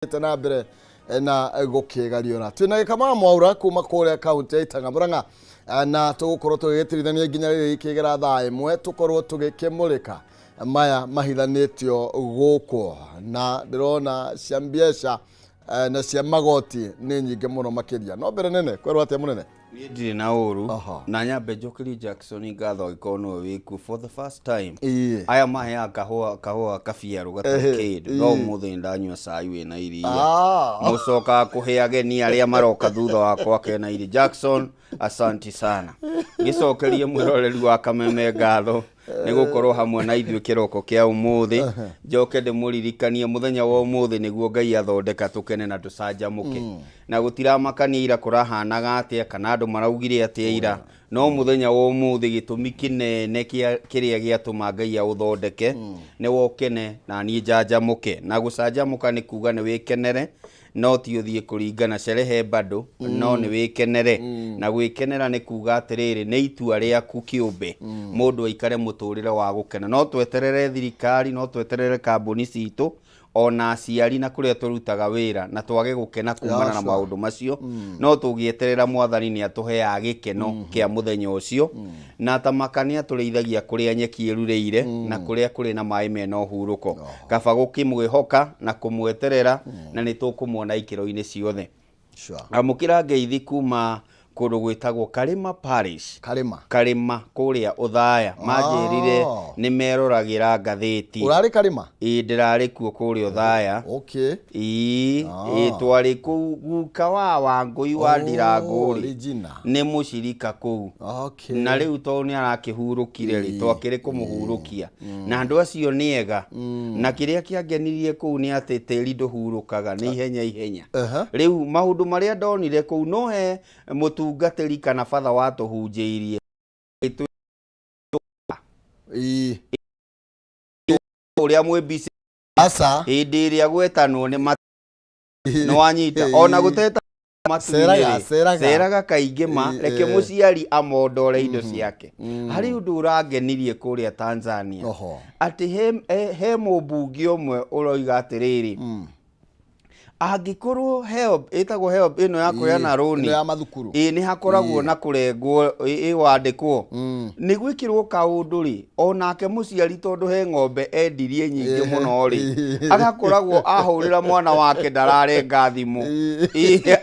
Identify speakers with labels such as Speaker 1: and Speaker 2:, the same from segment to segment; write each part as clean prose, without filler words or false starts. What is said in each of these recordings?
Speaker 1: na mbere na gukigariona twina kama mwaura kuma kuria county ya Itanga Murang'a na tugukorwo tugithirithania nginya riri ikigera thaa imwe tukorwo tugikimurika maya mahithanitio guku na ndirona cia mbiaca na cia magoti ni nyingi muno makiria no mbere nene kwerwo atia munene
Speaker 2: Ndiri na uru na nyambe Jokiri Jackson ngatho ikono wiku for the first time aya mahea kahua kafiaru gatakid no muthi ndanywa cai we na iria mucoka kuhe ageni aria maroka thutha wakwa kena iri Jackson asanti sana gicokerie mwiroreri wa Kameme ngatho nigukorwo hamwe na ithuĩ kiroko kia umuthi njoke ndimuririkanie muthenya wa umuthi niguo Ngai athondeka tukene na tucanjamuke na gutiramakania ira kurahanaga atia kana andu maraugire atia ira no muthenya wa umuthi gitumi kinene kiria giatuma Ngai authondeke ni wokene na nie njanjamuke na gucanjamuka ni kuga ni wikenere no ti uthie kuringana sherehe bado no ni wikenere na gwikenera ni kuga atiriri ni itua riaku kiumbe mundu aikare muturire wa gukena no tweterere thirikari no tweterere kambuni citu ona aciari na kuria turutaga wira na twage gukena kumana na maundu macio no tugieterera mwathani ni atuheaga gikeno kia muthenya ucio na tamakania tureithagia kuria nyeki irureire na kuria kuri na mai mena uhuruko kaba gukimwihoka na kumweterera na nitukumwona ikiro-ini ciothe amukira ngeithi kuma kundu gwitagwo Karima Parish Karima kuria uthaya manjirire ni meroragira ngatheti
Speaker 1: urari Karima
Speaker 2: ndirari kuo kuria uthaya twari ku guka wa Wangui wa Ndiranguri ni mucirika ku na riu to ni arakihurukire ri twakire kumuhurukia na andu acio niega na kiria kiangenirie ku ni ati tiri nduhurukaga ni ihenya riu maundu maria ndonire ku no he mutungatiri kana father watuhunjiirie uria mwibisi
Speaker 1: asa
Speaker 2: hindi iria gwetanwo ni no wanyita ona guteta seraga kaingi ma reke muciari amondore indo ciake hari undu urangenirie kuria Tanzania ati he mubungi umwe uroiga atiriri angikorwo help etagwo help ino yako yana roni
Speaker 1: ya mathukuru
Speaker 2: ni hakoragwo na kurengwo wandikwo ni gwikirwo kaunduri onake muciari tondu he ng'ombe endirie nyingi muno ri agakoragwo ahurira mwana wake ndararenga thimu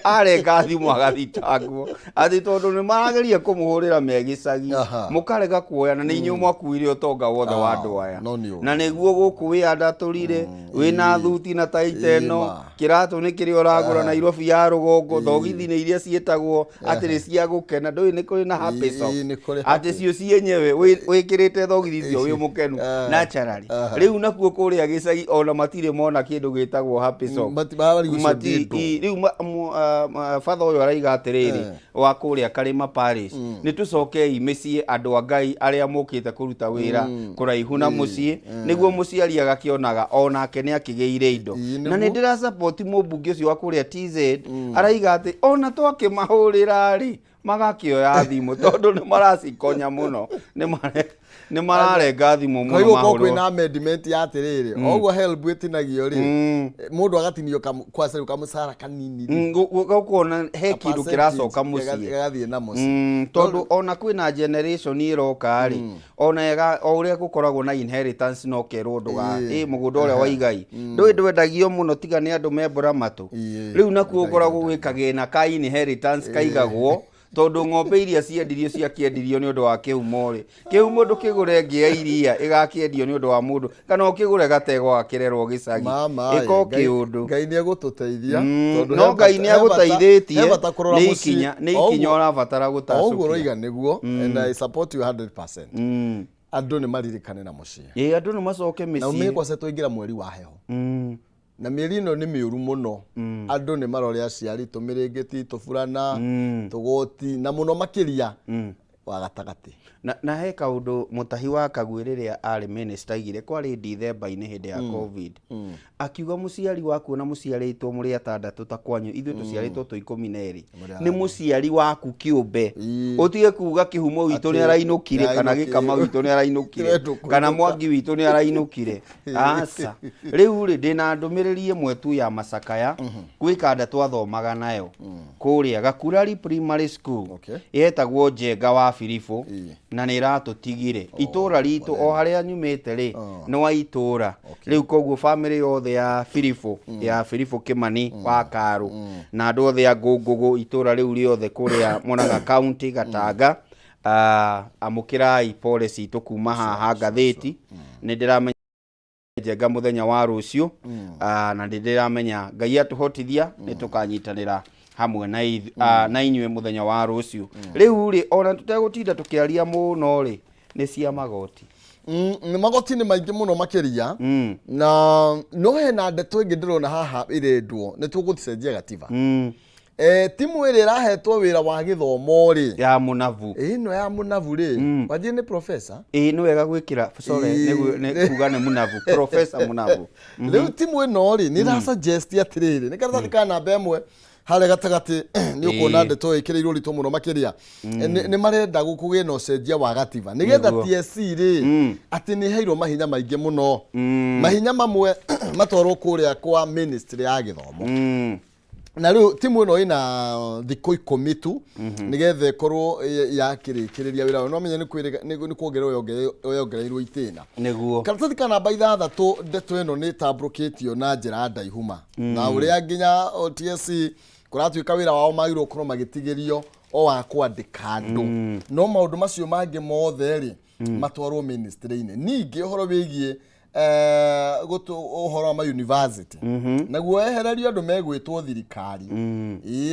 Speaker 2: arenga thimu agathitangwo ati tondu ni marageria kumuhurira megicagi mukarega kuoyana ni inyuĩ akuire utonga wothe wa andu aya na niguo guku wi andaturire wina thuti na taiteno kira ni kiri uragura Nairobi ya rugongo thogithi ni iria cietagwo ati ni cia gukena ndui ni kuri na happy song ati cio cienyewe wikirite thogithi cio wi mukenu naturally riu nakuo kuria gicagi ona matire mona kindu gitagwo happy song riu father uyu araiga atiriri wa kuria Karima Parish ni tucokei micii andu a Ngai aria mukite kuruta wira kuraihu na mucii niguo muciari agakionaga onake ni akigeire indo na ni ndira support mbunge ucio wa kuria TZ araiga ati ona twakimahurira ri magakioya thimu tondu ni maracikonya muno ni mararenga thimu muno
Speaker 1: mahuru kwina amendment ya atiriri oguo help itinagio ri mundu agatinio kwase kamusara kanini
Speaker 2: gukona he kindu kiracoka mucii
Speaker 1: gathie na mucii
Speaker 2: tondu ona kwina generation iroka ri ona uria gukoragwo na inheritance no kerwo nduga mugunda uria wa igai ndwendagio muno tiga ni andu membora matu riu nakuo ukoragwo gwikagina ka inheritance kaigagwo tondu ng'ombe iria ciendirio ciakiendirio ni undu wa kihumo ri kihumo ndukigure ngia iria igakiendio ni undu wa mundu kana ukigure gatego akirerwo gicagi iko kiundu
Speaker 1: Ngai ni agututeithia
Speaker 2: tondu no Ngai ni agutaithitie ni ikinya urabatara gutacukia
Speaker 1: oguo roiga niguo and I support you 100% andu ni maririkane na mucii
Speaker 2: andu ni macoke micii
Speaker 1: na umekwa se tuingira mweri wa heho na mieri ino ni miuru muno andu ni marore aciari tumirengeti tufurana tugoti na muno makiria wa gatagati
Speaker 2: na he kaundu mutahi wa Kagwe riria ari minister igire kwari December-ini hindi ya covid akiuga muciari waku na muciaritwo muri atandatu ta kwanyu ithu tuciaritwo tu 12 ni muciari waku kiumbe utige kuga kihumo witu ni arainukire kana gikama witu ni arainukire kana Mwangi witu ni arainukire asa riu ri ndina ndumiriri imwe tu ya Macakaya gwikanda twathomaga nayo kuria Gakurari Primary School yetagwo Njenga wa Filipo na nä ratutigire itura ritu o haria nyumite ri no wa itura riu koguo family yothe ya Filipo ya Filipo Kimani wa Karu na andu othe a Ngungugu itura riu riothe kuria Murang'a County Gatanga amukirai policy to kuma haha ngathiti ni ndiramenya Njenga muthenya wa rucio na ndiramenya Ngai atuhotithia ni tukanyitanira hamwe na inywe muthenya wa rucio riu ri ona tutegutinda tukiaria muno ri ni cia magoti
Speaker 1: ni magoti ni maingi muno makiria na no hena ndeto ingi ndirona haha irendwo ni tuguthicenjia gatiba timu iri rahetwo wira wa githomo ri
Speaker 2: ya munavu
Speaker 1: no ya munavu ri wathie ni professor
Speaker 2: no wega gwikira sorry ni kuga ni munavu professor munavu
Speaker 1: riu timu ino ri ni ra suggest atiriri ni karatathi kana namba imwe hale gatagati ni ukona ndeto ikirirwo rito muno makiria ni marenda gukugie no cenjia wa gatiba nigetha TSC ri ati ni heirwo mahinya maingi muno mahinya mamwe matwarwo kuria kwa ministry ya githomo na riu timu ino ina thikũ 10 tu nigetha korwo yakirikiriria wira no menye ni kuongererwo yongereirwo itina
Speaker 2: niguo
Speaker 1: karatathi kana namba 6 ndeto ino ni tabrooketio na njira ndaihuma na uria nginya TSC kuratuika wira wao magirwo korwo magitigirio o wa kwandika andu no maundu macio mangi mothe ri matwarwo ministry-ini ningi uhoro wigie uhoro wa university naguo ehererio andu megwitwo thirikari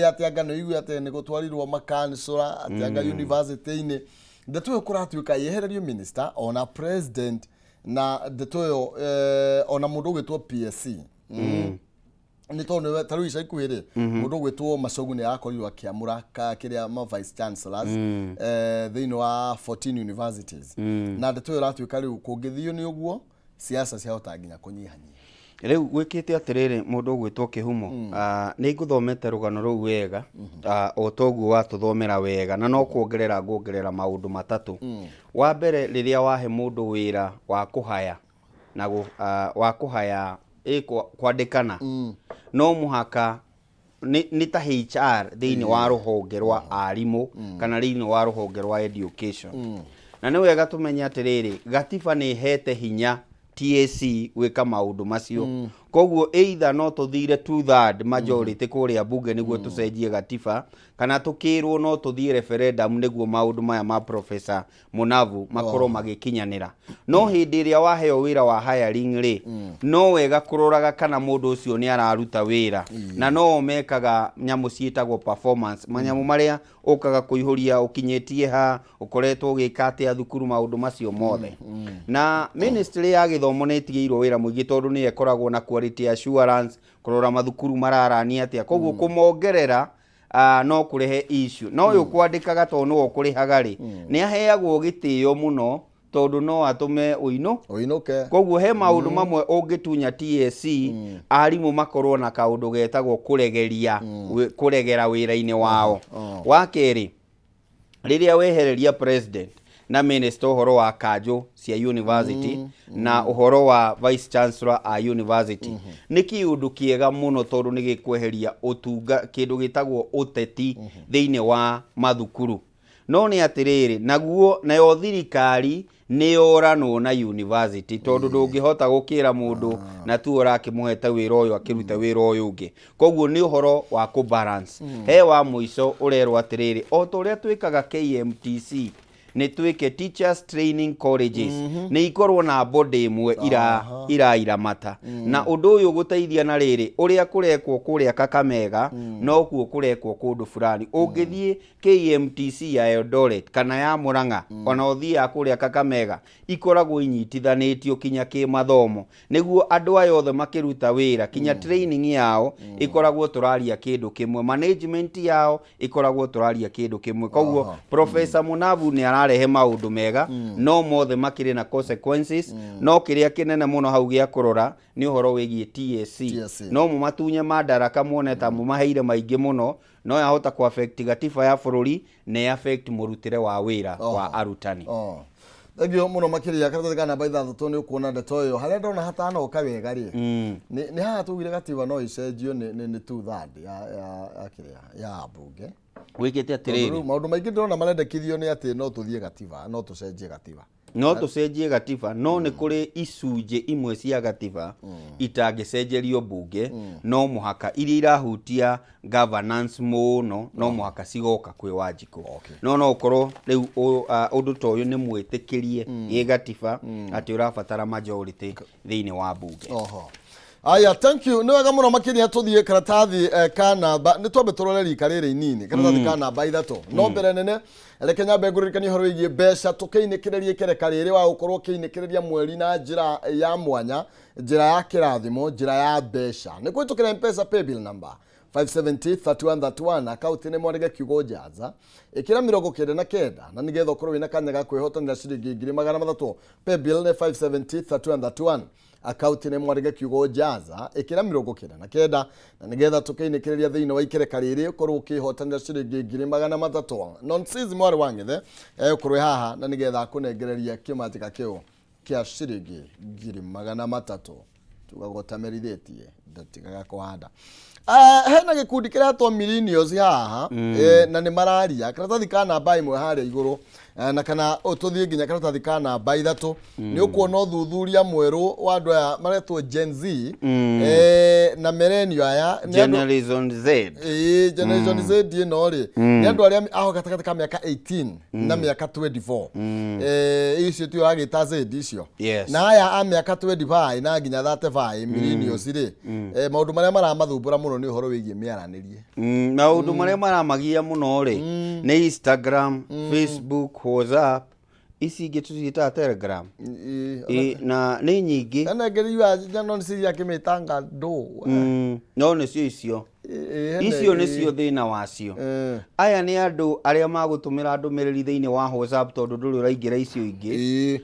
Speaker 1: ati anga no igwe ati ni gutwarirwo makansula ati anga university-ini ndeto yo kuratuika yehererio minister ona president na ndeto yo ona mundu gwitwo PSC ni tondu taru ica ikuhiri mundu gwitwo Macogu ni akorirwo akiamura kiria ma vice chancellors thiini wa 14 universities na ndeto yo ratuika riu kungithio ni uguo siasa cia hotanginya kunyihanyia
Speaker 2: riu gwikite atiriri mundu gwitwo Kihumo ni nguthomete rugano ruu wega o toguo watuthomera wega na no kuongerera maundu matatu wa mbere riria wahe mundu wira wa kuhaya na wa kuhaya kwandikana no muhaka ni ta HR thiini wa ruhonge rwa arimu kana thiini wa ruhonge rwa education na ni wega tumenya atiriri gatiba ni hete hinya TSC gwika maundu macio koguo either no tuthire 2/3 majority kuria bunge niguo tucenjie gatiba kana tukirwo no tuthie referendum niguo maundu maya ma professor Munavu makorwo magikinyanira no hindi iria waheo wira wa hiring ri no wega kuroraga kana mundu ucio ni araruta wira na no mekaga nyamu ciitagwo performance manyamu maria ukaga kuihuria ukinyetie ha ukoretwo ugikate a thukuru maundu macio mothe na ministry ya githomo ni tigirwo wira muingi tondu ni ekoragwo na quality assurance kurora mathukuru mararania atia koguo kumongerera no kurehe issue no uyu kwandikaga to no kurihaga ri ni aheagwo gitio muno tondu no atume
Speaker 1: uinuke
Speaker 2: koguo he maundu mamwe ungitunya TSC arimu makorwo na kaundu getagwo kuregera wira-ini wao wa keri riria wehereria president na minister uhoro wa kanjo cia university na uhoro wa vice chancellor a university ni kiundu kiega muno tondu ni gikweheria utunga kindu gitagwo uteti thiini wa mathukuru no ni atiriri naguo nayo thirikari ni yoranwo na university tondu ndungihota gukira mundu na tu urakimuheta wira uyu akiruta wira uyu ungi koguo ni uhoro wa ku balance he wa muico urerwo atiriri o to uria twikaga KMTC nĩ twĩke teachers training colleges nĩ ikorwo na body imwe iraramata na ũndũ ũyũ gũteithia na rĩrĩ ũrĩa kũrekwo kũrĩa Kakamega no kuo kũrekwo kũndũ fulani ũngĩthiĩ KMTC ya Eldoret kana ya Murang'a ona ũthiĩ kũrĩa Kakamega ikoragwo inyitithanĩtio kinya kĩmathomo nĩguo andũ aya othe makĩruta wĩra kinya training yao ikoragwo tũraria kĩndũ kĩmwe management yao ikoragwo tũraria kĩndũ kĩmwe koguo Professor Munavu nĩ ararehe maũndũ mega no mothe makĩrĩ na consequences no kĩrĩa kĩnene mũno hau gĩa kũrora nĩ ũhoro wĩgiĩ TSC no mũmatunye madaraka muone ta mũmaheire maingĩ mũno no yahota ku affect gatiba ya bũrũri na affect mũrutĩre wa wĩra wa arutani.
Speaker 1: Thagio muno makiria karatathi kana namba 6 ni ukuona ndeto yo haria ndona hatana uka wega ri ni haha tugire gatiba no icenjio ni 2/3 ya bunge
Speaker 2: wikite atiriri
Speaker 1: maundu maingi ndona marendekithio ni ati no tuthie gatiba no tucenjie gatiba
Speaker 2: no tucenjie gatiba no nĩ kũrĩ icunjĩ imwe cia gatiba itangĩcenjerio bunge no mũhaka iria irahutia governance mũno no mũhaka cigoka kwĩ Wanjikũ no ũkorwo rĩu ũndũ ta ũyũ nĩ mwĩtĩkĩrie gĩ gatiba atĩ ũrabatara majority thĩinĩ wa bunge.
Speaker 1: Aya, thank you. Nĩ wega mũno makiria tuthie karatathi ka namba nĩ twambe tũrore rika rĩrĩ inini karatathi ka namba 3 no mbere nene reke nyambe ngũririkanie ũhoro wĩgiĩ mbeca tũkĩinĩkĩrĩrie kĩreka rĩrĩ wa gũkorwo kĩinĩkĩrĩria mweri na njĩra ya mwanya njĩra ya kĩrathimo njĩra ya mbeca nĩ kũhĩtũkĩra M-Pesa paybill number 570-3131 akaunti nĩ Mwanĩke Kiugo Njanza ĩkĩra 99 na nĩgetha ũkorwo wĩna kanya ga kwĩhotanĩra ciringi 300 paybill nĩ 570-3131 akaunti nĩ Mwanĩke Kiugo Njanza ĩkĩra 99 na nĩgetha tũkĩinĩkĩrĩria thĩinĩ wa ikereka rĩrĩ ũkorwo ũkĩhotanĩra ciringi 300 Nonsizi Mwari wa Ng'ethe ũkorwo haha na nĩgetha kũnengereria kĩmatika kĩu kĩa ciringi 300 tugagotamerithĩtie ndatigaga kũhanda. Hena gĩkundi kĩretwo Millennials haha na nĩ mararia karatathi ka namba 1 harĩa igũrũ na kana ũtũthiĩ nginya karatathi ka namba 3 nĩ ũkuona ũthuthuria mwerũ wa andũ aya maretwo Gen Z na millennial aya
Speaker 2: Generation Z
Speaker 1: Generation Z ĩno rĩ nĩ andũ arĩa aho gatagatĩ ka mĩaka 18 na mĩaka 24 icio tu agĩta Z icio na aya a mĩaka 25 na nginya 35 Millennials rĩ maũndũ marĩa maramathumbũra mũno nĩ ũhoro wĩgiĩ mĩaranĩrie
Speaker 2: maũndũ marĩa maramagia mũno rĩ nĩ Instagram, Facebook, WhatsApp ici ingĩ tũciĩtaga Telegram na nĩ nyingĩ
Speaker 1: na ngeriwa no nĩ yakĩmĩtanga ndũ
Speaker 2: no nĩcio icio nĩcio thĩna wacio aya nĩ andũ arĩa magũtũmĩra ndũmĩrĩri thĩinĩ wa WhatsApp tondũ ndũrĩ ũraingĩra icio ingĩ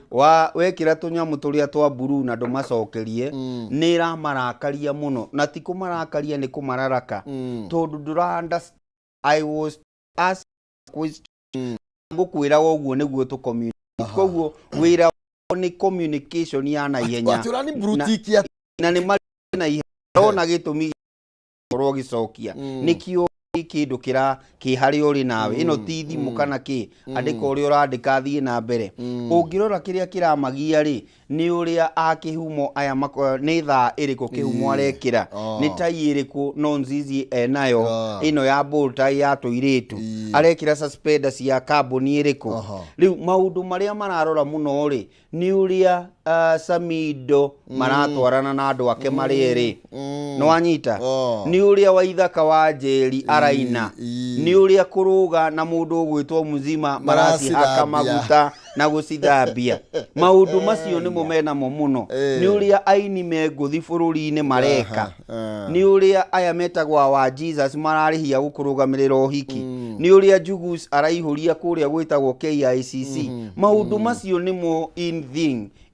Speaker 2: wekĩra tũnyamũ tũrĩa twa blue na ndũmacokerie nĩ ĩramarakaria mũno na ti kũmarakaria nĩ kũmararaka tondũ ndũra understand. I was asked question ngũkwĩra ũguo nĩguo tũ communicate koguo wĩra nĩ communication ya naihenya na nĩ marĩ na ihenya ona gĩtũmi gĩkorwo gĩcokia nĩkĩo kĩndũ kĩ harĩa ũrĩ nawe ĩno ti thimũ kana kĩ andĩka ũrĩa ũrandĩka thiĩ na mbere ũngĩrora kĩrĩa kĩramagia rĩ nĩ ũrĩa akĩhumo aya nĩ thaa ĩrĩkũ kĩhumo arekĩra nĩ tai ĩrĩkũ Nonsizi enayo ĩno ya bold tie ya tũirĩtu arekĩra suspender cia kambuni ĩrĩkũ rĩu maũndũ marĩa mararora mũno rĩ nĩ ũrĩa Samido maratwarana na andũ ake marĩ erĩ no wanyita nĩ ũrĩa Waithaka wa Njeri araina nĩ ũrĩa kũrũga na mũndũ ũgwĩtwo Muzima maracihaka maguta na gũcithambia maũndũ macio nĩmo menamo mũno nĩ ũrĩa aini mengũthi bũrũri-inĩ mareka nĩ ũrĩa aya metagwo wa Jesus mararĩhia gũkũrũgamĩrĩra ũhiki nĩ ũrĩa Jugus araihũria kũrĩa gwĩtagwo KICC maũndũ macio nĩmo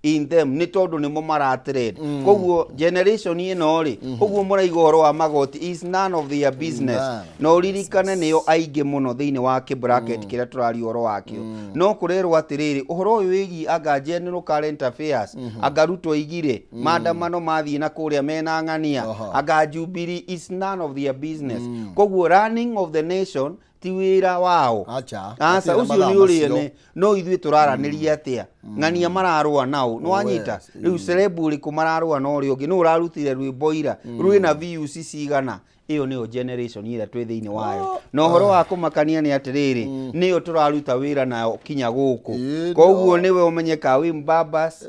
Speaker 2: in them nĩ tondũ nĩmo maratrend koguo generation ĩno rĩ koguo mũraiga ũhoro wa magoti is none of their business no ririkane nĩo aingĩ mũno thĩinĩ wa bracket kĩrĩa tũrari ũhoro wakĩo no kũrerwo atĩrĩrĩ ũhoro ũyũ wĩgiĩ anga general current affairs anga Ruto igire maandamano mathiĩ na kũrĩa mena ng'ania anga Jubilee is none of their business koguo running of the nation ti wĩra wao aca ũcio nĩ ũrĩa no ithuĩ tũraranĩria atĩa ng'ania mararũa nao nĩ wanyita rĩu cerebu ũrĩkũ mararũa na ũrĩa ũngĩ nĩ ũrarutire rwĩmbo ira rwĩna views cigana iyo niyo generation ira twi thiini wayo no horo wa kumakania ni atiriri niyo turaruta wira nayo kinya guku koguo niwe umenyeka wi mbabas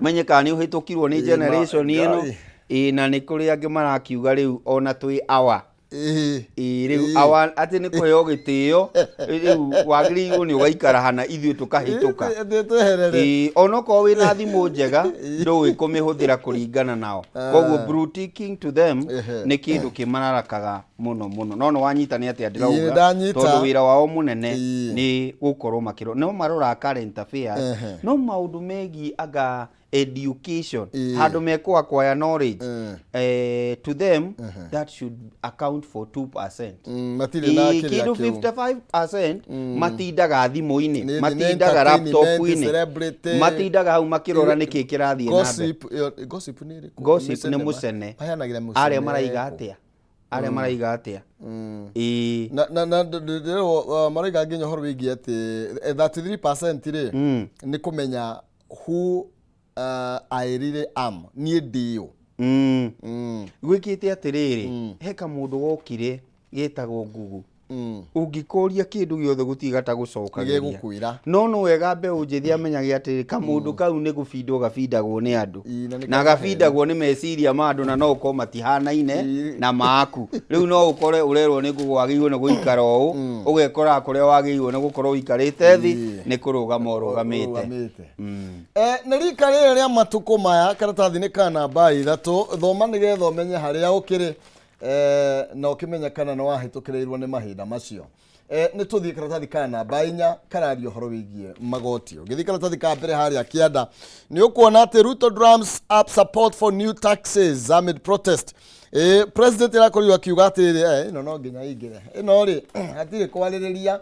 Speaker 2: menyeka ni uhitukirwo ni generation ino na ni kuri angi marakiuga riu ona twi awa riu awa ati ni kuheo gitio riu wagiriirwo ni ugaikara hana ithuĩ tukahituka onoko wina thimu njega ndũĩ kũmĩhũthĩra kũringana nao koguo blue ticking to them nĩ kĩndũ kĩmararakaga mũno mũno no wanyita nĩ atĩa ndĩrauga tondũ wĩra wao mũnene nĩ gũkorwo makĩrwo no marora current affairs no maũndũ megiĩ anga education handũ mekwa acquire knowledge to them that should account for 2%.
Speaker 1: Matirĩ na
Speaker 2: kĩndũ 55% matindaga thimũ-inĩ matindaga laptop-inĩ matindaga hau makĩrora nĩkĩ kĩrathiĩ na mbere gossip nĩ mũcene arĩa maraiga atĩa
Speaker 1: na maraiga nginya horo wĩgiĩ atĩ 33% rĩ nĩ kũmenya who airire niĩ ndĩyo
Speaker 2: gwĩkĩte atĩrĩrĩ he kamũndũ gokire getagwo Google ungĩkũria kĩndũ gĩothe gũtigata gũcokageria no wega mbeũ njĩthĩ amenyage atĩrĩ kamũndũ kau nĩ gũbindwo gabindagwo nĩ andũ na gabindagwo nĩ meciria ma andũ na no ũkorwo matihanaine na maku rĩu no ũkore ũrerwo nĩ wagĩrĩirwo nĩ gũikara ũũ ũgekora kũrĩa wagĩrĩirwo nĩ gũkorwo ũikarĩte thĩ nĩ kũrũgama ũrũgamĩte
Speaker 1: nĩ rika rĩrĩ rĩa matukũ maya karatathi-inĩ ka namba 3 thoma nĩgetha ũmenye harĩa ũkĩrĩ na ukimenya kana no wahitukirirwo ni mahinda macio ni tuthie karatathi ka namba 4 karario horo wigie magoti ugithi karatathi ka mbere haria kianda ni ukuona ati Ruto drums up support for new taxes amid protest president irakorirwo akiuga atiri no nginya ingire ino ri atire kwaririria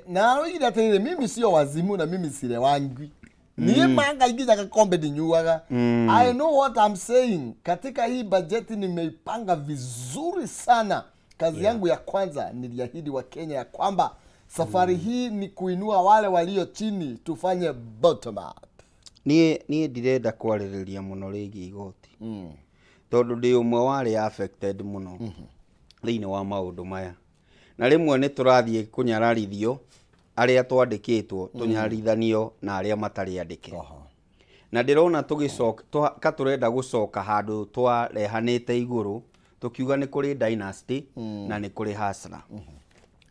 Speaker 1: na oigire atiri mimi sio wazimu na mimi sire wangwi niye manga ingiza kakombe dinyuaga I know what I'm saying. Katika hii bajeti nimeipanga vizuri sana. Kazi yangu ya kwanza niliahidi wa Kenya ya kwamba safari hii ni kuinua wale walio chini, tufanye bottom up.
Speaker 2: Niye ndirenda kwarĩrĩria mũno rĩgiĩ igoti tondũ ndĩ ũmwe warĩ affected mũno thĩinĩ wa maũndũ maya na rĩmwe nĩ tũrathiĩ kũnyararithio arĩa twandĩkĩtwo tũnyarithanio na arĩa matarĩ andĩke na ndĩrona tũgĩcoka turenda gũcoka handũ twarehanĩte igũrũ tukiuga nĩ kũrĩ dynasty na nĩ kũrĩ hasra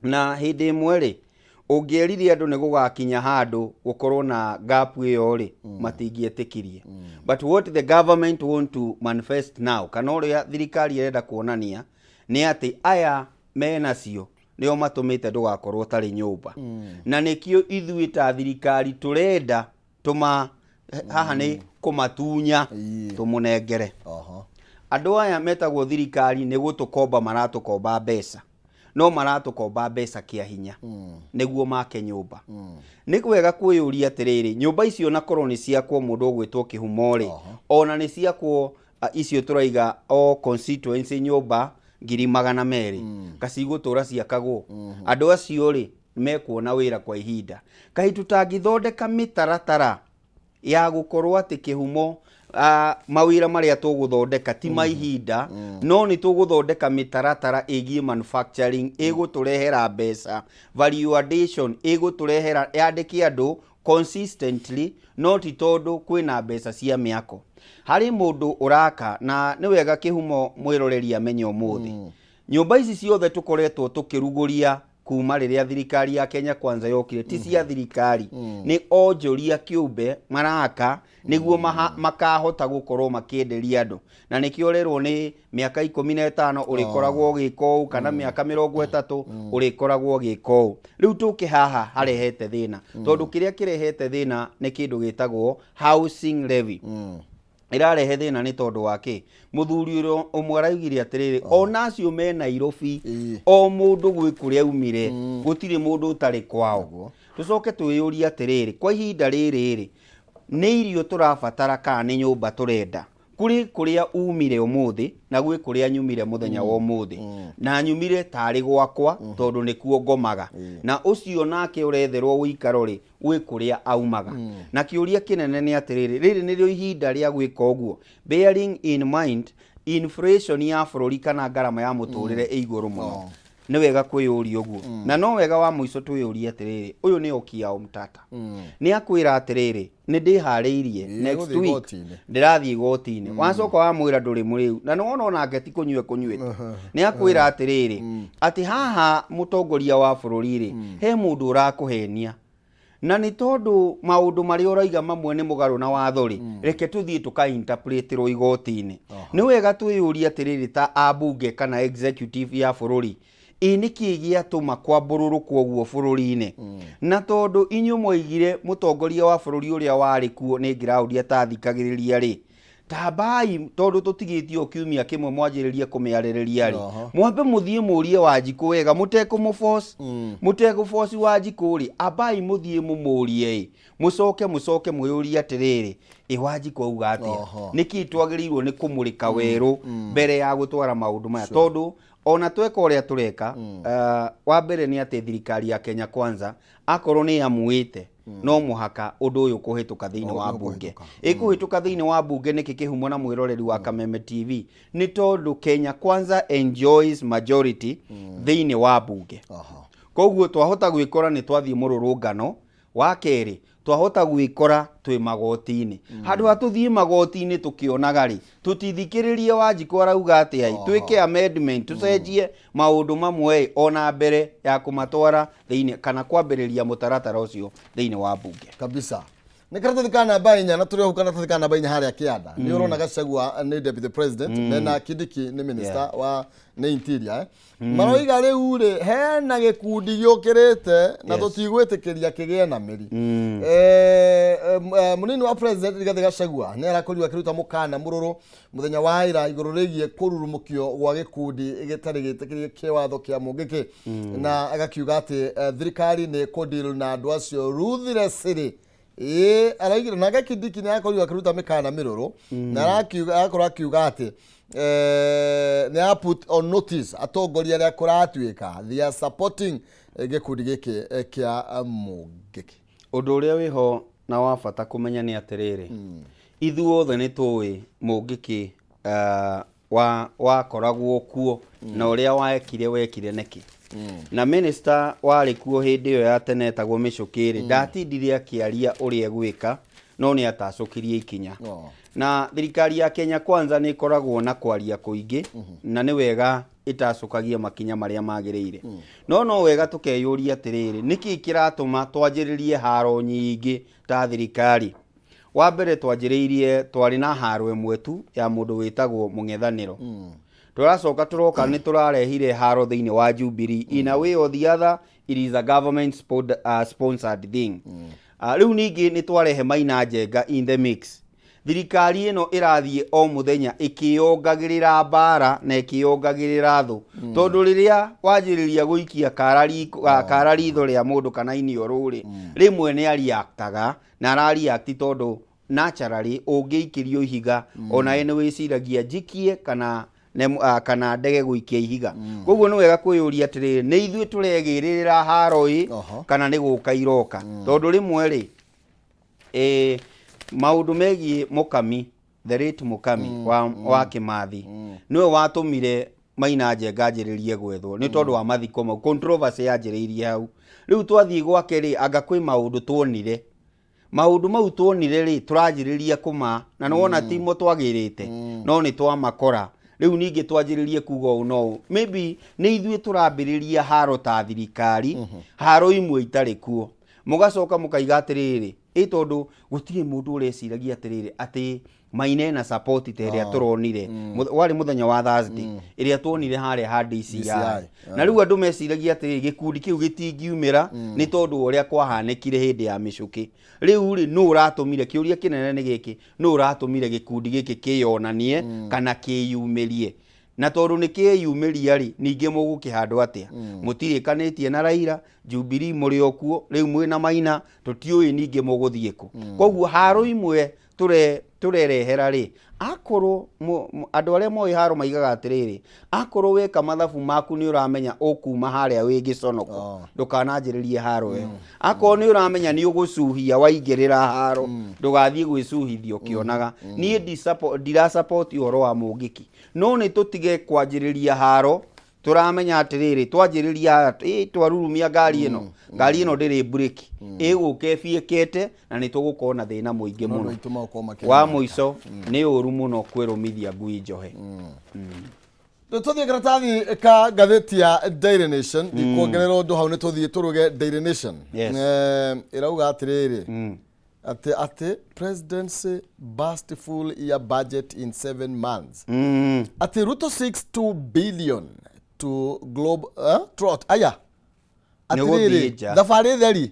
Speaker 2: na hĩndĩ ĩmwe rĩ ũngĩerire andũ nĩ gũgakinya handũ gũkorwo na gap ĩyo rĩ matingĩetĩkirie but what the government want to manifest now kana ũrĩa thirikari ĩrenda kuonania nĩ atĩ aya menacio nĩo matũmĩte ndũgakorwo tarĩ nyũmba na nĩkĩo ithuĩ ta thirikari tũrenda haha nĩ kũmatunya tũmũnengere andũ aya metagwo thirikari nĩ gũtũkomba maratũkomba mbeca no maratũkomba mbeca kĩa hinya nĩguo make nyũmba nĩ kwega kwĩyũria atĩrĩrĩ nyũmba icio na korwo nĩ ciakwo mũndũ ũgwĩtwo Kĩhumo rĩ ona nĩ ciakwo icio tũraiga o constituency nyũmba 200,000 kacigũtũra ciakagwo andũ acio rĩ mekuona wĩra kwa ihinda kaĩ tũtangĩthondeka mĩtaratara ya gũkorwo atĩ Kĩhumo mawĩra marĩa tũgũthondeka ti maihinda no nĩ tũgũthondeka mĩtaratara ĩgiĩ manufacturing ĩgũtũrehera mbeca value addition ĩgũtũrehera yandĩke andũ consistently no ti tondũ kwĩna mbeca cia mĩako harĩ mũndũ ũraka na nĩ wega Kĩhumo mwĩroreri amenye ũmũthĩ nyũmba ici ciothe tũkoretwo tũkĩrugũria kuma rĩrĩa thirikari ya Kenya Kwanza yokire ti cia thirikari nĩ onjoria kĩũmbe maraka nĩguo makahota gũkorwo makĩenderia andũ na nĩkĩo rerwo nĩ mĩaka 15 ũrĩkoragwo ũgĩka ũũ kana mĩaka 30 ũrĩkoragwo ũgĩka ũũ rĩu tũke haha harehete thĩna tondũ kĩrĩa kĩrehete thĩna nĩ kĩndũ gĩtagwo housing levy irarehe thĩna nĩ tondũ wake mũthuri ũmwe araugire atĩrĩrĩ ona acio me Nairobi o mũndũ gwĩ kũrĩa aumire gũtirĩ mũndũ ũtarĩ kwao tũcoke twĩyũrie atĩrĩrĩ kwa ihinda rĩrĩ nĩ irio tũrabatara kana nĩ nyũmba tũrenda kuri kũrĩa umire ũmũthĩ na gwĩ kũrĩa nyumire mũthenya wa ũmũthĩ na nyumire tarĩ gwakwa tondũ nĩkuo ngomaga na ũcio nake ũretherwo ũikaro rĩ gwĩ kũrĩa aumaga na kĩũria kĩnene nĩ atĩrĩrĩ rĩrĩ nĩrĩo ihinda rĩa gwĩka ũguo bearing in mind inflation ya bururi kana ngarama ya muturire iguru muno ni wega kwiyuria uguo na no wega wa muico twiyuria atiriri uyu ni okia o mtata ni akwira atiriri ni ndihariirie next week ndirathie gotini wacoka wa mwira nduri muriu na no ona ngeti kunyuete ni akwira atiriri ati haha mutongoria wa bururi ri he mundu urakuhenia na ni tondu maundu mari uraiga mamwe ni mugaru na watho ri reke tuthie tuka interpret ro igotini ni wega twiyuria atiriri ta abunge kana executive ya bururi iniki giatuma kwambururukwo guo bururi-ini na tondu inyu moigire mutongoria wa bururi uria wari kuo ni ngiraudia ta thikagiriria ri tabai tondu tutigitio kiumia kimwe mwanjiriria kumiaririria ri mwambe muthie murie Wanjiku wega mutekumuforce mutekuforce Wanjiku ri abai muthie mumurie mucoke mwiyuria atiriri Wanjiku auga atia niki twagirirwo ni kumurika weru mbere ya gutwara maundu maya tondu ona tweka uria tureka wa mbere ni ati thirikari ya Kenya Kwanza akorwo ni amuite no muhaka undu uyu kuhituka thiini wa bunge ikuhituka thiini wa bunge niki kihumo na mwiroreri wa Kameme TV ni tondu Kenya Kwanza enjoys majority thiini wa bunge koguo twahota gwikora ni twathie mururungano wa keri twahota gwikora twi magotini handu hatuthie magotini tukionaga ri tutithikiririe Wanjiku arauga atia twike amendment tucenjie maundu mamwe ona mbere ya kumatwara thiini kana kwambiriria mutaratara ucio thiini wa bunge
Speaker 1: kabisa ni karata thikana bainya na turi hukana thikana bainya haria kianda ni urona Gachagua ni deputy president na Kindiki ni minister wa ni interior maroiga riu ri hena gikundi giukirite na tutigwitikiria kigie na miri munini wa president Rigathi Gachagua ni arakoriwa kiruta mukana mururu muthenya wa ira iguru rigie kururumukio gwa gikundi gitari gitikirie kiwatho kia mungiki na agakiuga ati thirikari ni kudeal na andu acio ruthlessly araigira na Kindiki ni akorwa kiruta mikana miruru na akiuga ati they put on notice atongoria ria kuratuika they are supporting gikundi giki kia mungiki
Speaker 2: undu uria wiho na wa bata kumenya ni atiriri ithuothe ni tuwi mungiki wa koragwo kuo na uria wekire neki na minister wari kuo hindi yo ya tene tagwo Micukiri ndatindire akiaria uria gwika no ni atacukirie ikinya na thirikari ya Kenya Kwanza ni koragwo na kwaria kuingi na ni wega itacukagia makinya maria magirire no wega tukeyuria atiriri niki kiratuma twanjiririe haro nyingi ta thirikari wa mbere twanjiririe twari na haro imwe tu ya mundu witagwo Mung'ethaniro turacoka turoka ni turarehire haro thiini wa Jubilee in a way or the other it is a government sponsored thing riu ningi ni twarehe Maina Njenga in the mix thirikari ino irathie o muthenya ikiongagirira bara na ikiongagirira thu tondu riria wanjiriria guikia kararitho ria mundu kana inio ruri rimwe ni ariaktaga na arariakti tondu naturally ungiikirio ihiga ona ene wiciragia njikie kana ndege guikia ihiga koguo ni wega kwiyuria atiriri ni ithuĩ turegĩrĩra haro kana ni guka iroka tondu rimwe ri maundu megie Mukami the late Mukami wa Kimathi niwe watumire Maina Njenga njiririe gwethwo ni tondu wa mathiko mau controversy yanjiriirie hau riu twathie gwake ri anga kwi maundu tuonire maundu mau tuonire ri turanjiriria kuma na nona timo twagirite no ni twamakora riu ningi twanjiririe kuga no maybe ni ithuĩ turambiriria haro ta thirikari haro imwe itari kuo mugacoka mukaiga atiriri tondu gutire mundu ureciragia atiriri ati Maina na support teria turonire wari muthenya wa Thursday iria tuonire haria ha DCI na riu andu meciragia atiriri gikundi kiu gitingiumira ni tondu uria kwahanekire hindi ya micuki riu ri no uratumire kiuria kinene ni giki no uratumire gikundi giki kiyonanie kana kiyumirie na tondu ni kiyumiria ri ningi mugukihandu atia mutirikanitie na Raila Jubilee muri okuo riu mwina Maina tutiui ningi muguthieko koguo haro imwe turerehera ri akorwo andu aria moi haro maigaga atiriri akorwo weka mathabu maku ni uramenya ukuma haria wi giconoko ndukananjiririe haro we akorwo ni uramenya ni ugucuhia waingirira haro ndugathie gwicuhithio kionaga ni ndira support uhoro wa mungiki no ni tutige kwanjiriria haro turamenya atiriri twanjiriria twarurumia ngari ino ndiri break iguke fiekete na ni tugukona thina muingi muno wa muico ni uru muno kwirumithia ngui njohe
Speaker 1: tuthie karatathi ka gatheti ya Daily Nation ndikuongerera undu hau ni tuthie turuge Daily Nation irauga atiriri ati presidency burst full year budget in 7 months ati Ruto 62 billion to globe trot aya atiriri dafari theri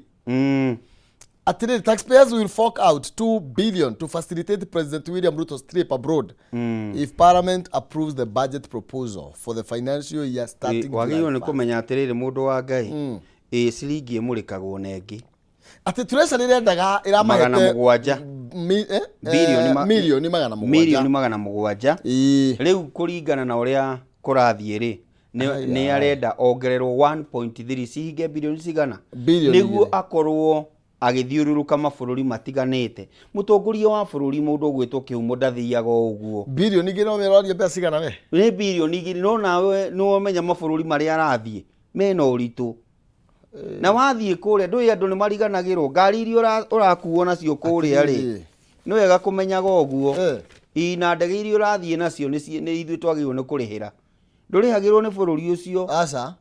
Speaker 1: atiriri taxpayers will fork out 2 billion to facilitate President William Ruto's trip abroad if Parliament approves the budget proposal for the financial year starting
Speaker 2: wagio ni kumenya atiriri mundu wa ngai ciringi imurikagwo nengi
Speaker 1: ati treasury rendaga iramahete
Speaker 2: milioni magana mugwanja riu kuringana na uria kurathie ri ni arenda ongererwo 1.3 cihinge bilioni cigana niguo akorwo agithiururuka mabururi matiganite mutongoria wa bururi mundu ugwitwo kiumo ndathiaga uguo
Speaker 1: bilioni ngiro meroria mbeca cigana we
Speaker 2: ni bilioni ngiri no nawe no menya mabururi mari arathie mena uritu na wathie kuria ndui andu ni mariganagirwo ngari iria urakuo nacio kuria ri no wega kumenyaga uguo ina ndege iria urathie nacio ni ithuĩ twagirwo ni kurihira ndurihagirwo ni bururi ucio
Speaker 1: aca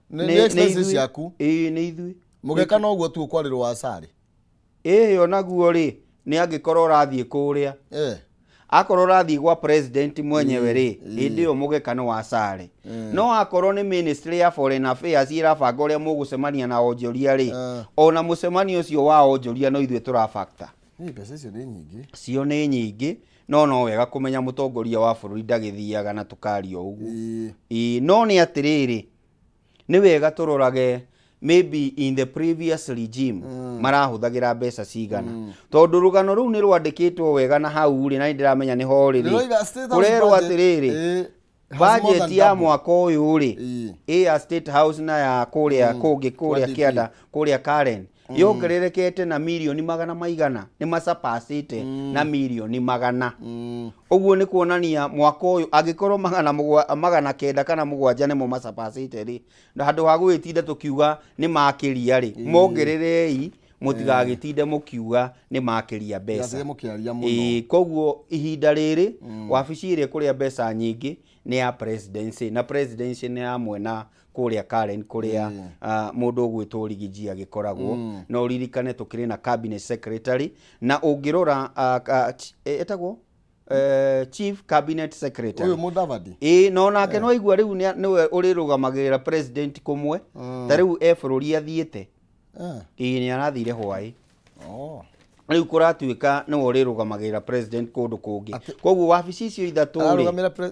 Speaker 1: ni expenses yaku
Speaker 2: ni ithuĩ
Speaker 1: mugeka no guo tu kwarirwo wasari
Speaker 2: onaguo ri ni angikorwo rathie kuria akorwo rathie gwa president mwenyewe ri hindi yo mugeka no wasari no akorwo ni ministry ya foreign affairs irabanga uria mugucemania na onjoria ri ona mucemanio ucio wa onjoria no ithuĩ turafactor
Speaker 1: mbeca icio ni nyingi
Speaker 2: cio ni nyingi no wega kumenya mutongoria wa bururi ndagithiaga na tukario uguo no ni atiriri ni wega turorage maybe in the previous regime marahuthagira mbeca cigana tondu rugano ru ni rwandikitwo wega na hau ri na ndiramenya ni ho ri kurerwo atiriri budget ya mwaka uyu ri ya State House na ya kuria kungi kuria kianda kuria Karen yongererekete na milioni magana maigana ni macapacite na milioni magana uguo ni kuonania mwaka uyu agikorwo magana kenda kana mugwanja nimo macapacite ri na handu ha gwitinda tukiuga ni makiria ri mongererei mutigagitinde mukiuga ni makiria mbeca koguo ihinda riri wabici iri kuria mbeca nyingi ni ya presidency na presidency ni amwe na kuria Karen kuria mundu ugwitwo Rigiji agikoragwo no ririkane tukiri na cabinet secretary na ungirora etagwo chief cabinet secretary
Speaker 1: uyu Mudavadi
Speaker 2: no nake no igua riu niwe urirugamagira president kumwe ta riu bururi athiete ni arathire Hawaii riu kuratuika no urirugamagira president kundu kungi koguo wabici icio ithatu ri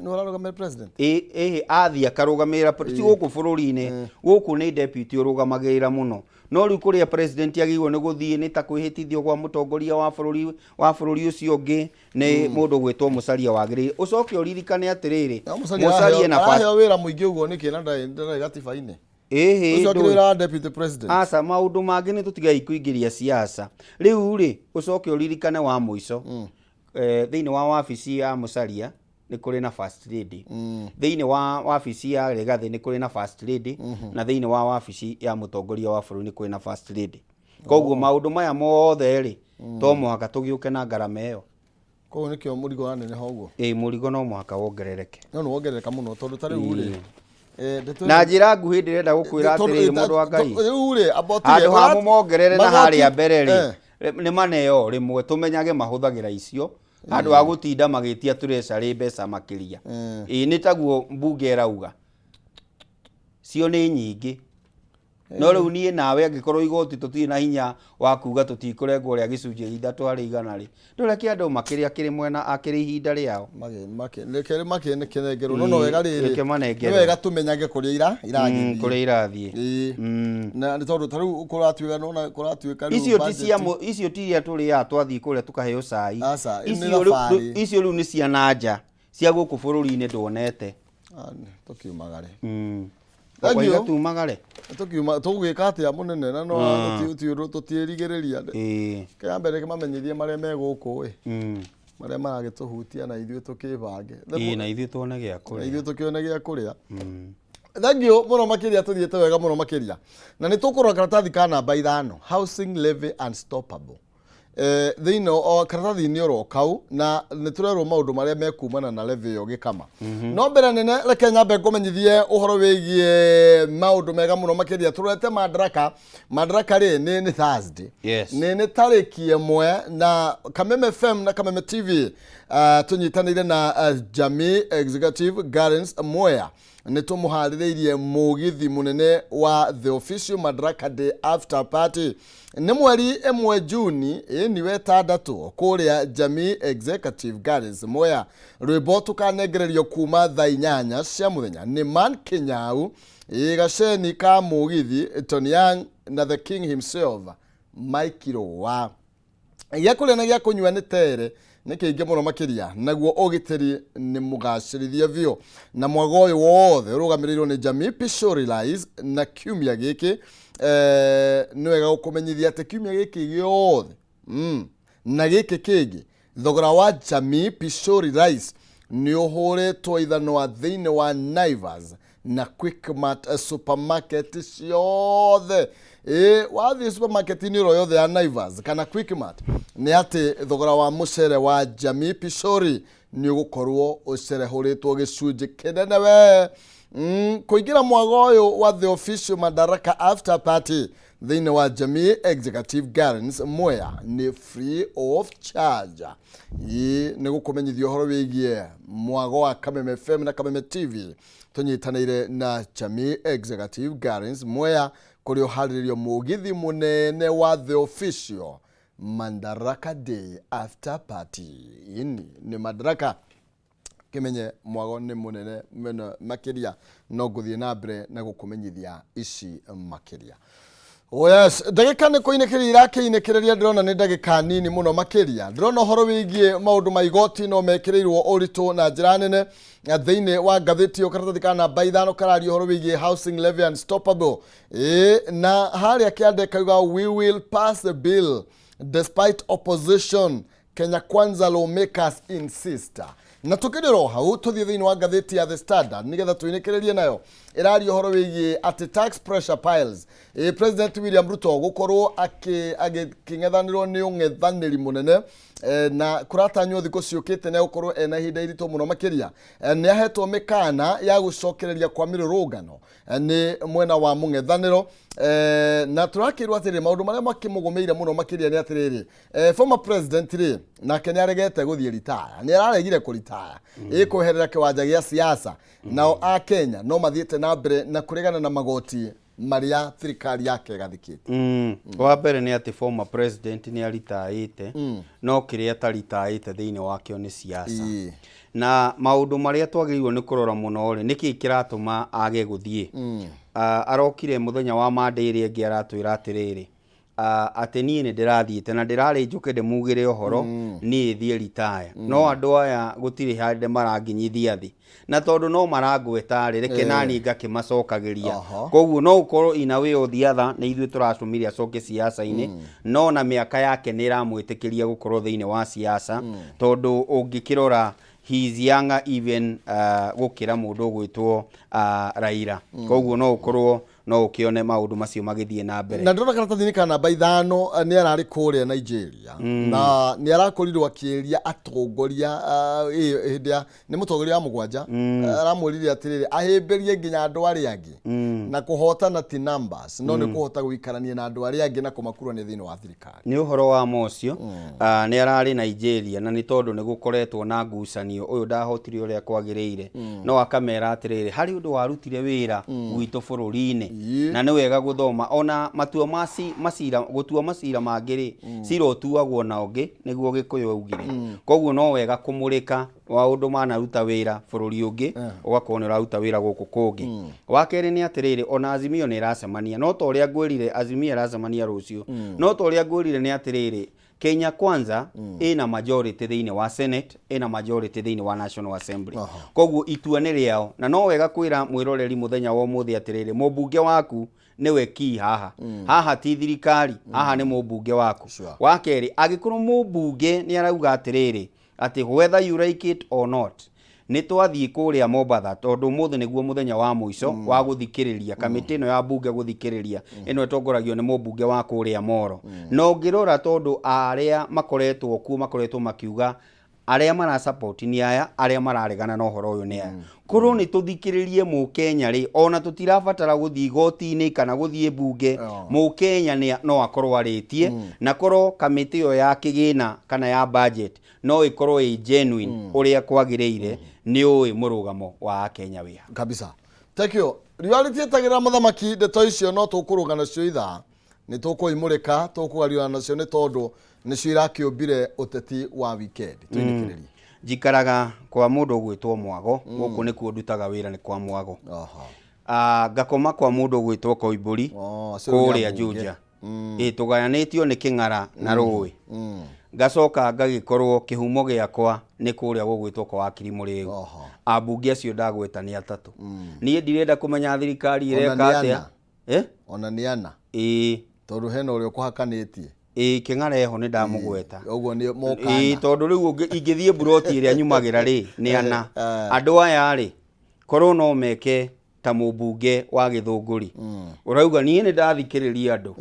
Speaker 1: no ararugamira president
Speaker 2: athia karugamira guku bururi-ini guku ni deputy urugamagira muno no riu kuria president agirwo ni guthie ni ta kwihitithio kwa mutongoria wa bururi ucio ungi ni mundu gwitwo Musalia wagirire ucoke uririkane atiriri
Speaker 1: Musalia na aheo wira muingi uguo ni kina ndai gatiba-ini ucoke deputy president
Speaker 2: asa maundu mangi ni tutigai kuingiria siasa riu ri ucoke uririkane wa muico thiini wa wabici ya Musalia ni kuri na first lady thiini wa wabici ya Rigathi ni kuri na first lady na thiini wa wabici ya mutongoria wa bururi ni kuri na first lady koguo maundu maya mothe ri to muhaka tugiuke na ngarama iyo
Speaker 1: koguo nikio murigo wa nene hoguo
Speaker 2: murigo no muhaka wongerereke
Speaker 1: no wongerereka muno tondu tari uri
Speaker 2: na njira nguhi ndirenda gukwira atiriri mundu wa ngai andu hamu mongerere na haria mbere ri ni maneo rimwe tumenyage mahuthagira icio andu a gutinda magitia treasury mbeca makiria ni taguo mbunge rauga cio ni nyingi no riu nie nawe angikorwo igoti tutirĩ na hinya wa kuga tutikũrengwo rĩa gĩcunjĩ 3 harĩ 100 rĩ ndũreke andũ makĩrĩa kĩrĩ mwena akĩrĩ ihinda rĩao
Speaker 1: makenengerwo no wega rĩrĩ wega tũmenyage kũrĩa irathiĩ na nĩ tondũ ta rĩu kũratuĩka
Speaker 2: icio ti iria tũrĩaga twathiĩ kũrĩa tũkaheo cai icio rĩu nĩ cia nanja cia gũkũ bũrũri-inĩ ndwonete
Speaker 1: tũkiumagare
Speaker 2: Oiga tumagare.
Speaker 1: Tũgwĩka atĩa mũnene na no tũtiĩrigĩrĩria. Kĩa mbere kĩmamenyithie marĩa me gũkũ marĩa maragĩtũhutia na ithuĩ tũkĩbange.
Speaker 2: Na ithuĩ tuone gĩa kũrĩa.
Speaker 1: Na ithuĩ tũkĩone gĩa kũrĩa. Thengio mũno makĩria tũthiĩte wega mũno makĩria. Na nĩ tũkũrora karatathi ka namba 5 housing levy unstoppable. Thĩinĩ o karatathi-inĩ oro kau na nĩ tũrerwo maũndũ marĩa mekumana na levy ĩyo gĩkama. No mbere nene reke nyambe ngũmenyithie ũhoro wĩgiĩ maũndũ mega mũno makĩria tũrete Madaraka rĩ nĩ Thursday. Nĩ tarĩki 1 na Kameme FM na Kameme TV tũnyitanĩire na Jamii Executive Gardens Mwea nĩ tũmũharĩrĩirie mũgithi mũnene wa the official Madaraka Day after party nĩ mweri 1 Juni ni wetandatũ kũrĩa Jamii Executive Gardens Mwea rwĩmbo tũkanengererio kuma thaa 8 cia mũthenya nĩ Man Kinyau gaceni ka mũgithi Tony Young na the king himself Mike Rowa gĩa kũrĩa na gĩa kũnyua nĩ tere nĩ kĩingĩ mũno makĩria naguo ũgitĩri nĩ mũgacĩrithie biũ na mwago ũyũ wothe ũrũgamĩrĩirwo nĩ Jamii Pishori Rise na kiumia gĩkĩ nĩ wega gũkũmenyithia atĩ kiumia gĩkĩ gĩothe na gĩkĩ kĩngĩ thogora wa Jamii Pishori Rise nĩ ũhũrĩtwo ithanwa thĩinĩ wa Naivas na Quickmart supermarket ciothe wathiĩ supermarket-inĩ ĩro yothe ya Naivas kana Quickmart nĩ atĩ thogora wa mũcere wa Jamii Pishori nĩ ũgũkorwo ũcerehũrĩtwo gĩcunjĩ kĩnene we kũingĩra mwago ũyũ wa the official Madaraka after party thĩinĩ wa Jamii Executive Gardens Mwea nĩ free of charge nĩ gũkũmenyithia ũhoro wĩgiĩ mwago wa Kameme FM na Kameme TV tũnyitanĩire na Jamii Executive Gardens Mwea kũrĩ ũharĩrĩrio mũgithi mũnene wa the official Madaraka Day after party nĩ Madaraka kimenye mwago nĩ mũnene makĩria no ngũthiĩ na mbere na gũkũmenyithia ici makĩria. Yes, ndagĩka nĩ kũinĩkĩria irakĩinĩkĩrĩria ndĩrona nĩ ndagĩka nini mũno makĩria. Ndĩrona ũhoro wĩgiĩ maũndũ ma igoti no mekĩrĩirwo ũritũ na njĩra nene thĩinĩ wa ngathĩti yo karatathi ka namba 5 kararia ũhoro wĩgiĩ housing levy unstoppable. Na harĩa kĩande kauga we will pass the bill despite opposition Kenya Kwanza lawmakers insist. Na tukĩrĩro hau tũthiĩ thĩinĩ wa ngathĩti ya The Standard nĩgetha twĩnĩkĩrĩrie nayo ĩraria ũhoro wĩgiĩ atĩ tax pressure piles President William Ruto gũkorwo akĩng'ethanĩrwo nĩ ũng'ethanĩri mũnene na kũratanywo thikũ ciũkĩte na gũkorwo ena ihinda iritũ mũno makĩria nĩ ahetwo mĩkana ya gũcokereria kwa mĩrũrũngano nĩ mwena wa mũng'ethanĩro na tũrakĩrwo atĩrĩ maũndũ marĩa makĩmũgũmĩire mũno makĩria nĩ atĩrĩrĩ former president rĩ nake nĩ aregete gũthiĩ retire nĩ araregire kũritaya kweherera kĩwanja gĩa siasa nao a Kenya no mathiĩte na mbere na kũregana na magoti maria thirikari yake gathikĩte.
Speaker 2: Wa mbere nĩ atĩ former president nĩ aritaĩte no kĩrĩa ataritaĩte thĩinĩ wakĩo nĩ siasa na maũndũ marĩa twagĩrĩirwo nĩ kũrora mũno rĩ nĩkĩ kĩratũma age gũthiĩ. Arokire mũthenya wa Monday ĩrĩa ĩngĩ aratwĩra atĩrĩrĩ atĩ niĩ nĩ ndĩrathiĩte na ndĩrarĩ njũke ndĩmugĩre ũhoro niĩ thiĩ retire no andũ aya gũtirĩ handũ maranginyithia thĩ na tondũ no marangweta rĩ reke nani ngakĩmacokagĩria koguo no ũkorwo ina way or the other nĩ ithuĩ tũracũmire acoke siasa-inĩ no na mĩaka yake nĩ ĩramwĩtĩkĩria gũkorwo thĩinĩ wa siasa tondũ ũngĩkĩrora he is younger even gũkĩra mũndũ ũgwĩtwo Raila koguo no ũkorwo no ũkĩone maũndũ macio magĩthiĩ na mbere.
Speaker 1: Na ndĩrona karatathi-inĩ ka namba 5 nĩ ararĩ kũrĩa Nigeria na nĩ arakorirwo akĩria atongoria hĩndĩ ya nĩ mũtongoria wa mũgwanja aramwĩrire atĩrĩrĩ ahĩmbĩrie nginya andũ arĩa angĩ na kũhotana ti numbers no nĩ kũhota gũikarania na andũ arĩa angĩ na kũmakuruania thĩinĩ wa thirikari.
Speaker 2: Nĩ ũhoro wa mocio nĩ ararĩ Nigeria na nĩ tondũ nĩ gũkoretwo na ngucanio ũyũ ndahotire ũrĩa kwagĩrĩire no akamera atĩrĩrĩ harĩ ũndũ warutire wĩra gwitũ bũrũri-inĩ na nĩ wega gũthoma ona matua macira gũtua macira mangĩ cira ũtuagwo na ũngĩ nĩguo Gĩkũyũ augire koguo no wega kũmũrĩka maũndũ manaruta wĩra bũrũri ũngĩ ũgakorwo nĩ ũraruta wĩra gũkũ kũngĩ wa kerĩ nĩ atĩrĩrĩ ona Azimio nĩ ĩracemania no ta ũrĩa ngwĩrire Azimio ĩracemania rũciũ no ta ũrĩa ngwĩrire nĩ atĩrĩrĩ Kenya Kwanza ina majority thĩinĩ wa Senate ina majority thĩinĩ wa National Assembly koguo itua nĩ rĩao na no wega kwĩra mwĩroreri mũthenya wa ũmũthĩ atĩrĩrĩ mũmbunge waku niwe ki haha ti thirikari haha nĩ mũmbunge waku wa kerĩ agĩkorwo mũmbunge nĩ arauga atĩrĩrĩ atĩ whether you like it or not nĩ twathiĩ kũrĩa Mombatha tondũ mũthĩ nĩguo mũthenya wa mũico wa gũthikĩrĩria kamĩtĩ ĩno ya bunge gũthikĩrĩria ĩno ĩtongoragio nĩ mũmbunge wa kũrĩa Moro no ngĩrora tondũ arĩa makoretwo kuo makoretwo makiuga arĩa mara support ni aya arĩa mararegana na ũhoro ũyũ nĩ aya korwo nĩ tũthikĩrĩrie mũkenya rĩ ona tũtirabatara gũthiĩ igoti-inĩ kana gũthiĩ bunge mũkenya no akorwo arĩtie na korwo kamĩtĩ ĩyo ya kĩgĩna kana ya budget no ikorwo ĩ genuine ũrĩa kwagĩrĩire nĩ ũĩ mũrũgamo wa Kenya wĩha
Speaker 1: kabisa tekio reality etagira mũthamaki ndeto icio no tũkũrũga nacio ithaa nĩ tũkũimũrĩka tũkũgario nacio nĩ tondũ nĩcio irakĩũmbire ũteti wa weekend twĩnĩkĩrĩrie
Speaker 2: njikaraga kwa mũndũ ũgwĩtwo Mwago gũkũ nĩkuo ndutaga wĩra nĩ kwa Mwago ngakoma kwa mũndũ ũgwĩtwo Koimbũri kũrĩa Juja tũgayanĩtio nĩ Kĩng'ara na Rũĩ ngacoka ngagĩkorwo kĩhumo gĩakwa nĩ kũrĩa gũgwĩtwo kwa wakiri Mũrĩgu ambunge acio ndagweta nĩ atatũ niĩ ndirenda kũmenya thirikari ĩreka atĩa
Speaker 1: ona nĩ ana tondũ hena ũrĩa ũkũhakanĩtie
Speaker 2: Kĩng'ara eho nĩ ndamũgweta
Speaker 1: ũguo nĩ mokana
Speaker 2: tondũ rĩu ingĩthiĩ buroti ĩrĩa nyumagĩra rĩ nĩ ana andũ aya rĩ korwo no meke ta mũmbunge wa Gĩthũngũri ũrauga niĩ nĩ ndathikĩrĩria andũ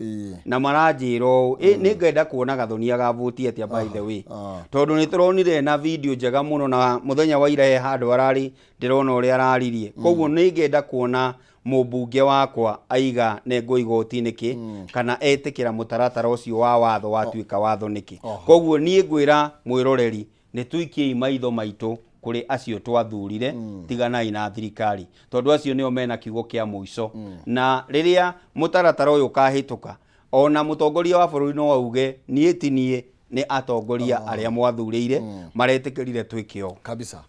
Speaker 2: na maranjĩra nĩ ngenda kuona Gathũnia gavũti atĩa by the way tondũ nĩ tũronire na video njega mũno na mũthenya wa ira handũ ararĩ ndĩrona ũrĩa araririe koguo nĩ ngenda kuona mũmbunge wakwa aiga nego igoti niki kana etĩkĩra mũtaratara ũcio wa watho watuĩka watho niki koguo niĩ ngwĩra mwĩroreri nĩ tuikie maitho maitũ kuri acio twathurire tiganai na thirikari tondu acio nĩo mena kiugo kĩa mũico na rĩrĩa mũtaratara ũyũ kahĩtũka ona mũtongoria wa bũrũri no auge niĩ ti niĩ nĩ atongoria arĩa mwathurĩire maretĩkĩrire twĩke o
Speaker 1: kabisa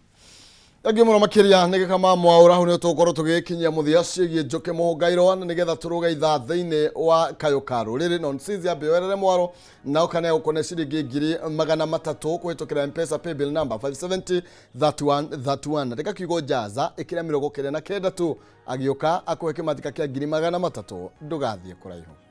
Speaker 1: Agi mũno makĩria nĩ Gĩkama Mwaũra hau nĩ tũkorwo tũgĩkinyia mũthia ciĩgiĩ Njoki Mũhũngairwo na nĩgetha tũrũga ithaa thĩinĩ wa Kayũ rĩrĩ Nonsizi Ambe Mwaro na ũkane ũkone ciringi 300 kũhĩtũkĩra M-Pesa paybill number 570 31 reka kiugo Jaza ĩkĩra 29 tu agĩũka akũhe kĩmatika kĩa 300 ndũgathiĩ kũraihu